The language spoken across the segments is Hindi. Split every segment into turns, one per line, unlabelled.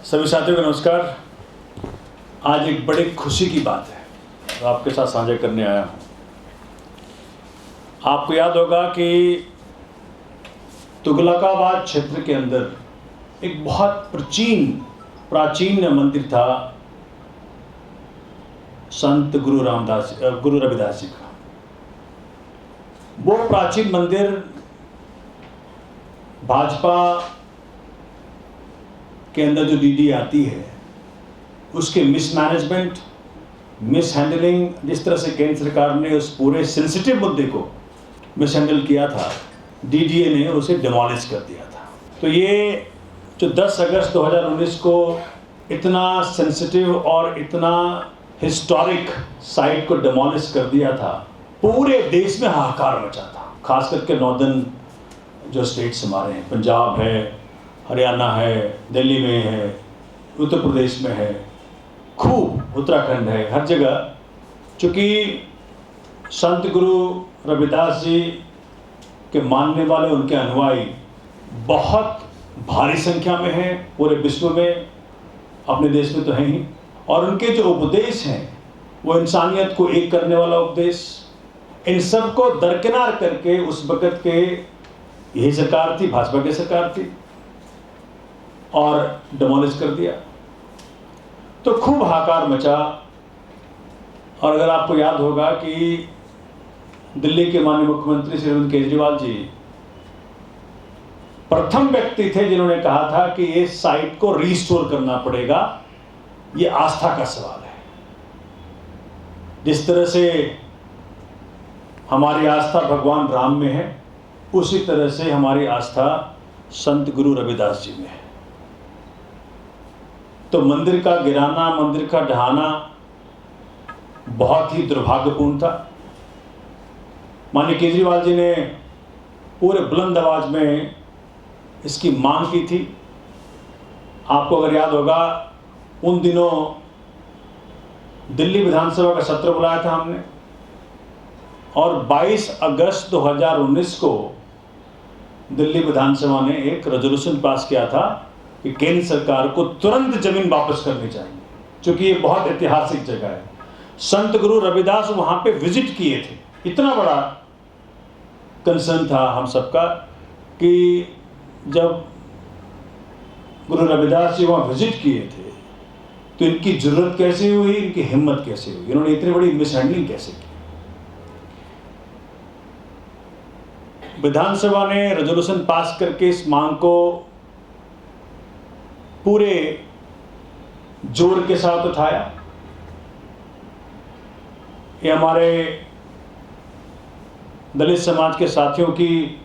सभी साथियों को नमस्कार। आज एक बड़ी खुशी की बात है तो आपके साथ साझा करने आया हूँ। आपको याद होगा कि तुगलकाबाद क्षेत्र के अंदर एक बहुत प्राचीन मंदिर था संत गुरु रविदास जी का। वो प्राचीन मंदिर भाजपा के अंदर जो डीडी आती है उसके मिसमैनेजमेंट, मिसहैंडलिंग, जिस तरह से केंद्र सरकार ने उस पूरे सेंसिटिव मुद्दे को मिसहैंडल किया था, डीडीए ने उसे डिमोलिश कर दिया था। तो ये जो 10 अगस्त 2019 को इतना सेंसिटिव और इतना हिस्टोरिक साइट को डिमोलिश कर दिया था, पूरे देश में हाहाकार मचा था। खास करके नॉर्दर्न जो स्टेट्स हमारे हैं, पंजाब है, हरियाणा है, दिल्ली में है, उत्तर प्रदेश में है, खूब उत्तराखंड है, हर जगह। चूँकि संत गुरु रविदास जी के मानने वाले, उनके अनुयायी बहुत भारी संख्या में हैं पूरे विश्व में, अपने देश में तो हैं ही। और उनके जो उपदेश हैं वो इंसानियत को एक करने वाला उपदेश, इन सब को दरकिनार करके उस वक़्त के यही सरकार थी, भाजपा की सरकार थी, और डिमोलिश कर दिया। तो खूब हाहाकार मचा। और अगर आपको याद होगा कि दिल्ली के माननीय मुख्यमंत्री श्री अरविंद केजरीवाल जी प्रथम व्यक्ति थे जिन्होंने कहा था कि ये साइट को रीस्टोर करना पड़ेगा, ये आस्था का सवाल है। जिस तरह से हमारी आस्था भगवान राम में है, उसी तरह से हमारी आस्था संत गुरु रविदास जी में है। तो मंदिर का गिराना, मंदिर का ढहाना बहुत ही दुर्भाग्यपूर्ण था। माननीय केजरीवाल जी ने पूरे बुलंद आवाज में इसकी मांग की थी। आपको अगर याद होगा, उन दिनों दिल्ली विधानसभा का सत्र बुलाया था हमने, और 22 अगस्त 2019 को दिल्ली विधानसभा ने एक रेजोल्यूशन पास किया था कि केंद्र सरकार को तुरंत जमीन वापस करनी चाहिए, क्योंकि ये बहुत ऐतिहासिक जगह है। संत गुरु रविदास वहां पे विजिट किए थे। इतना बड़ा कंसर्न था हम सबका कि जब गुरु रविदास जी वहां विजिट किए थे तो इनकी जरूरत कैसे हुई, इनकी हिम्मत कैसे हुई, इन्होंने इतनी बड़ी मिसहैंडलिंग कैसे की। विधानसभा ने रेजोल्यूशन पास करके इस मांग को पूरे जोर के साथ उठाया। ये हमारे दलित समाज के साथियों की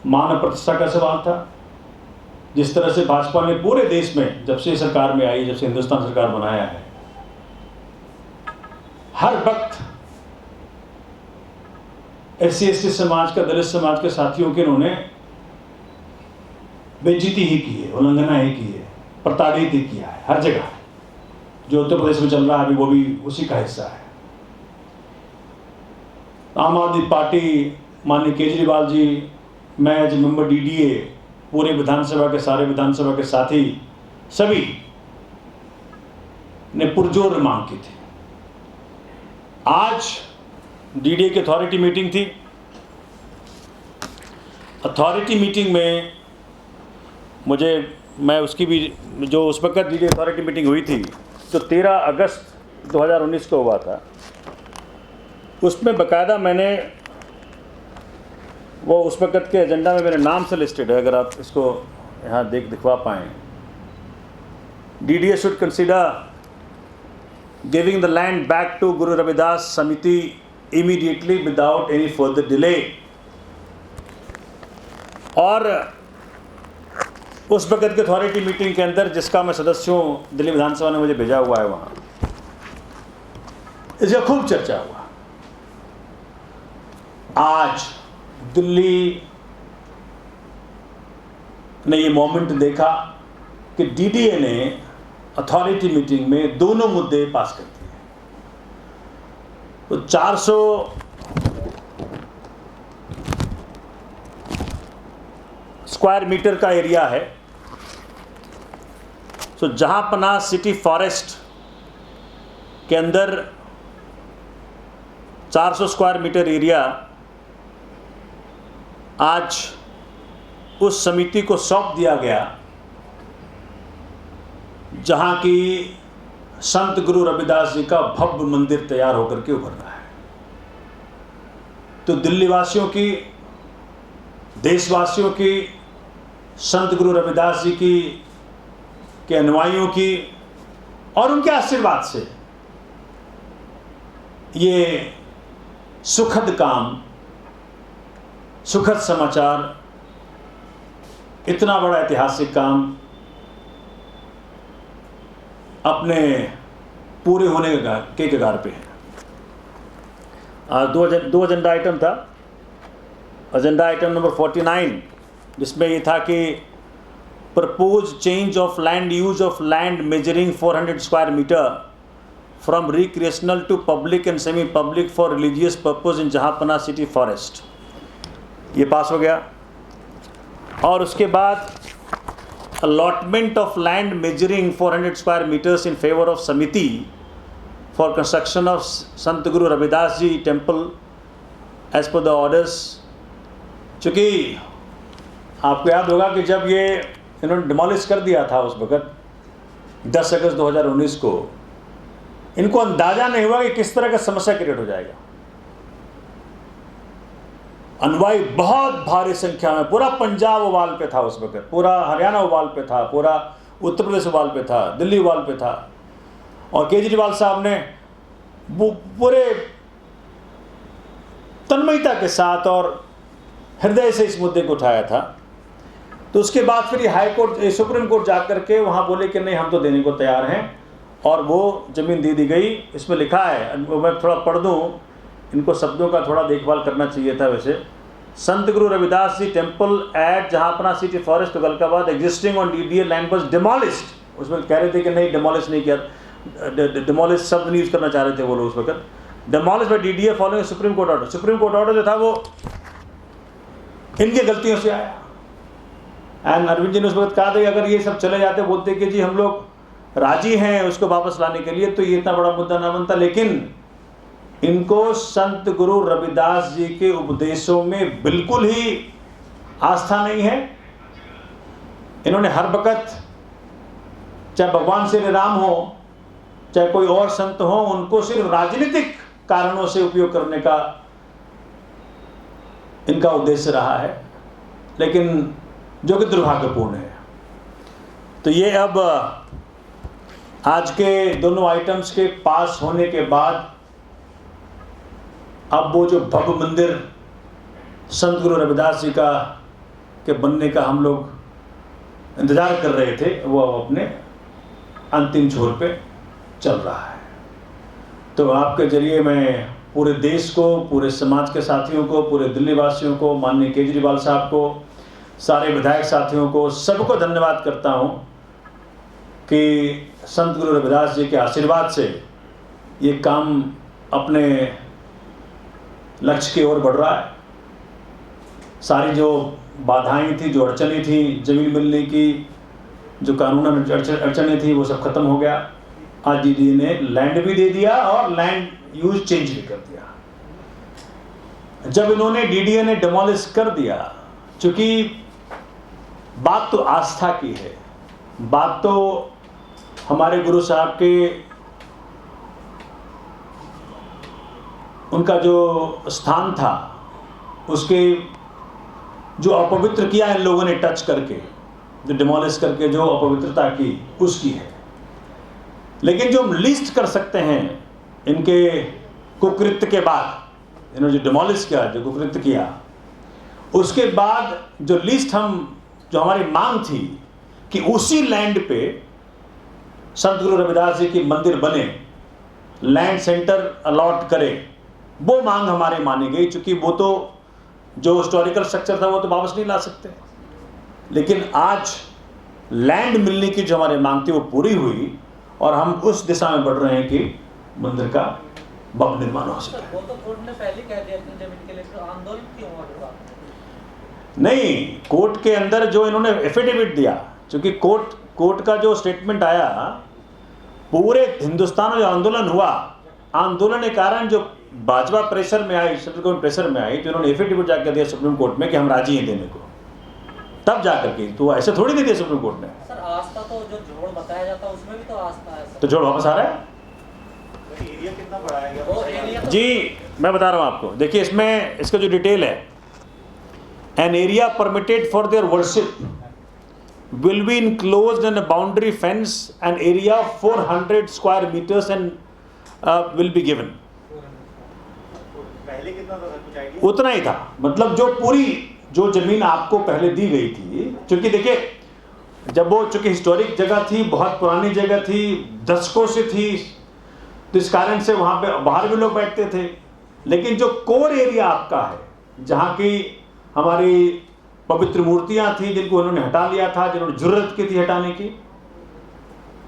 मान प्रतिष्ठा का सवाल था। जिस तरह से भाजपा ने पूरे देश में, जब से सरकार में आई, जब से हिंदुस्तान सरकार बनाया है, हर वक्त SC/ST समाज का, दलित समाज के साथियों के इन्होंने बेइज्जती ही की है, उल्लंघना ही की है, प्रताड़ित ही किया है हर जगह। जो उत्तर प्रदेश में चल रहा है अभी, वो भी उसी का हिस्सा है। आम आदमी पार्टी, माननीय केजरीवाल जी, मैं एज मेंबर DDA, पूरे विधानसभा के सारे विधानसभा के साथी सभी ने पुरजोर मांग की थी। आज DDA की अथॉरिटी मीटिंग थी। अथॉरिटी मीटिंग में मैं उसकी भी, जो उस वक्त DDA अथॉरिटी मीटिंग हुई थी जो 13 अगस्त 2019 को हुआ था, उसमें बाकायदा मैंने वो उस वक्त के एजेंडा में मेरे नाम से लिस्टेड है, अगर आप इसको यहाँ दिखवा पाएँ। DDA should consider giving the land back to Guru Ravidas Samiti immediately without any further delay। और उस वक्त की अथॉरिटी मीटिंग के अंदर, जिसका मैं सदस्य हूँ, दिल्ली विधानसभा ने मुझे भेजा हुआ है, वहाँ इसका खूब चर्चा हुआ। आज दिल्ली ने ये मोमेंट देखा कि DDA ने अथॉरिटी मीटिंग में दोनों मुद्दे पास कर दिए। तो 400 स्क्वायर मीटर का एरिया है, तो जहांपना सिटी फॉरेस्ट के अंदर 400 स्क्वायर मीटर एरिया आज उस समिति को सौंप दिया गया जहां की संत गुरु रविदास जी का भव्य मंदिर तैयार होकर के उभर रहा है। तो दिल्ली वासियों की, देशवासियों की, संत गुरु रविदास जी की के अनुयायियों की और उनके आशीर्वाद से ये सुखद काम, सुखद समाचार, इतना बड़ा ऐतिहासिक काम अपने पूरे होने के कगार पे है। आज दो एजेंडा आइटम था। एजेंडा आइटम नंबर 49 जिसमें ये था कि propose change of land use of land measuring 400 square metre from recreational to public and semi public for religious purpose in Jahanpanah city forest, ये पास हो गया। और उसके बाद allotment of land measuring 400 square meters in favor of Samiti for construction of Sant Guru Ravidas Ji temple as per the orders। चूँकि आपको याद होगा कि जब ये इन्होंने डिमोलिश कर दिया था उस वक्त 10 अगस्त 2019 को, इनको अंदाज़ा नहीं हुआ कि किस तरह का समस्या क्रिएट हो जाएगा। अनुयायी बहुत भारी संख्या में, पूरा पंजाब उबाल पे था उस वक्त, पूरा हरियाणा उबाल पे था, पूरा उत्तर प्रदेश उबाल पे था, दिल्ली उबाल पे था। और केजरीवाल साहब ने वो पूरे तन्मयता के साथ और हृदय से इस मुद्दे को उठाया था। तो उसके बाद फिर हाई कोर्ट, सुप्रीम कोर्ट जाकर के वहाँ बोले कि नहीं, हम तो देने को तैयार हैं, और वो ज़मीन दे दी गई। इसमें लिखा है, मैं थोड़ा पढ़ दूँ, इनको शब्दों का थोड़ा देखभाल करना चाहिए था। वैसे Sant Guru Ravidas ji temple at Jahanpanah city forest Tughlakabad existing on DDA land was demolished. उसमें कह रहे थे कि नहीं, डिमोलिश नहीं किया, डिमोलिश शब्द नहीं यूज करना चाह रहे थे वो लोग उस वक्त। Demolish by DDA following Supreme Court order. Supreme Court order जो था वो इनकी गलतियों से आया। एंड अरविंद जी ने उस वक्त कहा था कि अगर ये सब चले जाते, बोलते कि जी हम लोग राजी हैं उसको वापस लाने के लिए, तो ये इतना बड़ा मुद्दा ना बनता। लेकिन इनको संत गुरु रविदास जी के उपदेशों में बिल्कुल ही आस्था नहीं है। इन्होंने हर वक्त, चाहे भगवान श्री राम हो, चाहे कोई और संत हो, उनको सिर्फ राजनीतिक कारणों से उपयोग करने का इनका उद्देश्य रहा है, लेकिन जो कि दुर्भाग्यपूर्ण है। तो ये अब आज के दोनों आइटम्स के पास होने के बाद अब वो जो भव्य मंदिर संत गुरु रविदास जी का के बनने का हम लोग इंतज़ार कर रहे थे, वो अपने अंतिम छोर पे चल रहा है। तो आपके जरिए मैं पूरे देश को, पूरे समाज के साथियों को, पूरे दिल्ली वासियों को, माननीय केजरीवाल साहब को, सारे विधायक साथियों को, सबको धन्यवाद करता हूँ कि संत गुरु रविदास जी के आशीर्वाद से ये काम अपने लक्ष्य की ओर बढ़ रहा है। सारी जो बाधाएं थी, जो अड़चनें थी, ज़मीन मिलने की जो कानूनन अड़चनें थी, वो सब खत्म हो गया। आज डीडीए ने लैंड भी दे दिया और लैंड यूज चेंज भी कर दिया। जब इन्होंने डीडीए ने डिमोलिश कर दिया, चूंकि बात तो आस्था की है, बात तो हमारे गुरु साहब के उनका जो स्थान था, उसके जो अपवित्र किया इन लोगों ने टच करके, जो डिमोलिश करके जो अपवित्रता की, उसकी है। लेकिन जो हम लिस्ट कर सकते हैं इनके कुकृत्य के बाद, इन्होंने जो डिमोलिश किया, जो कुकृत्य किया, उसके बाद जो लिस्ट जो हमारी मांग थी कि उसी लैंड पे संत गुरु रविदास जी की मंदिर बने, लैंड सेंटर अलॉट करे, वो मांग हमारे मानी गई। चूंकि वो तो जो हिस्टोरिकल स्ट्रक्चर था वो तो वापस नहीं ला सकते, लेकिन आज लैंड मिलने की जो हमारी मांग थी वो पूरी हुई और हम उस दिशा में बढ़ रहे हैं कि मंदिर का भव्य निर्माण हो सके।
वो तो कोर्ट ने पहले कह दिया कि जमीन के लिए, तो आंदोलन क्यों हुआ?
नहीं, कोर्ट के अंदर जो इन्होंने एफिडेविट दिया, क्योंकि कोर्ट कोर्ट का जो स्टेटमेंट आया, पूरे हिंदुस्तान में जो आंदोलन हुआ, आंदोलन के कारण जो भाजपा प्रेशर में आई, सेंट्रल गवर्नमेंट प्रेशर में आई, तो इन्होंने एफिडेविट जाकर दिया सुप्रीम कोर्ट में कि हम राजी हैं देने को, तब जाकर के। तो ऐसे थोड़ी दे दिया सुप्रीम कोर्ट ने।
सर आस्था तो जो जोड़ बताया जाता है उसमें भी तो आस्था है सर।
तो जोड़ वापस आ रहा है।
एरिया कितना बढ़ाया गया?
वो एरिया तो
जी मैं बता रहा हूँ आपको, देखिए इसमें इसका जो डिटेल है, an area permitted for their worship will be enclosed in a boundary fence, an area of 400 square meters and will be given.
पहले कितना था कुछ आइडिया?
उतना ही था, मतलब जो पूरी जो जमीन आपको पहले दी गई थी, क्योंकि देखिए जब वो चूंकि हिस्टोरिक जगह थी, बहुत पुरानी जगह थी, दशकों से थी, तो इस कारण से वहाँ पे बाहर भी लोग बैठते थे। लेकिन जो कोर एरिया आपका है, जहाँ की हमारी पवित्र मूर्तियां थी जिनको उन्होंने हटा लिया था, जिन्होंने जरूरत की थी हटाने की,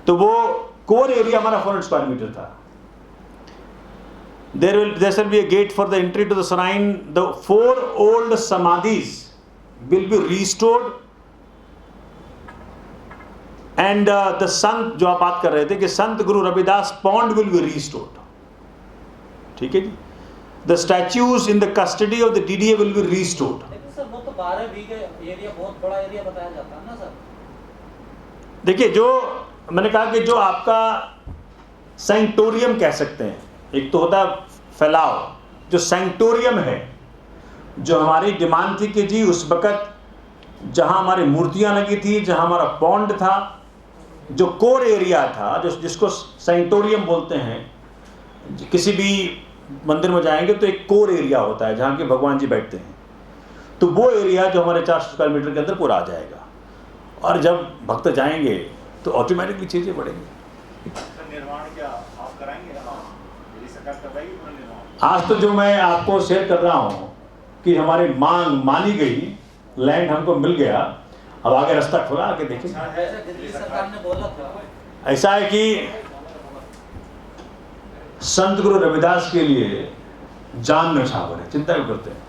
तो वो कोर एरिया हमारा 400 स्क्वायर मीटर था। there shall be a gate for the entry to the shrine. The 4 old samadhis will be restored and the संत जो आप बात कर रहे थे कि संत Guru Ravidas pond will be restored, ठीक है जी। The statues in the custody of the DDA will be restored.
Sir वो तो 12 बीघे एरिया बहुत बड़ा एरिया बताया जाता है ना सर।
देखिए जो मैंने कहा कि जो आपका सैंक्टोरियम कह सकते हैं, एक तो होता है फैलाव, जो सैंक्टोरियम है, जो हमारी डिमांड थी कि जी उस वक़्त जहां हमारी मूर्तियां लगी थी, जहां हमारा पॉन्ड था, जो कोर एरिया था, जो जिसको सैंक्टोरियम बोलते हैं, किसी भी मंदिर में जाएंगे तो एक कोर एरिया होता है जहाँ के भगवान जी बैठते हैं, तो वो एरिया जो हमारे 400 स्क्वायर मीटर के अंदर पूरा आ जाएगा। और जब भक्त जाएंगे तो ऑटोमेटिकली चीज़ें बढ़ेंगी।
निर्माण क्या आप कराएंगे? यदि सरकार करवाएगी पूरा निर्माण?
आज तो जो मैं आपको शेयर कर रहा हूँ कि हमारी मांग मानी गई, लैंड हमको मिल गया, अब आगे रास्ता खुला, आके देखिए।
ऐसा दिल्ली सरकार ने बोला था।
ऐसा है कि संत गुरु रविदास के लिए जान न्यौछावर है, चिंता क्यों करते हैं।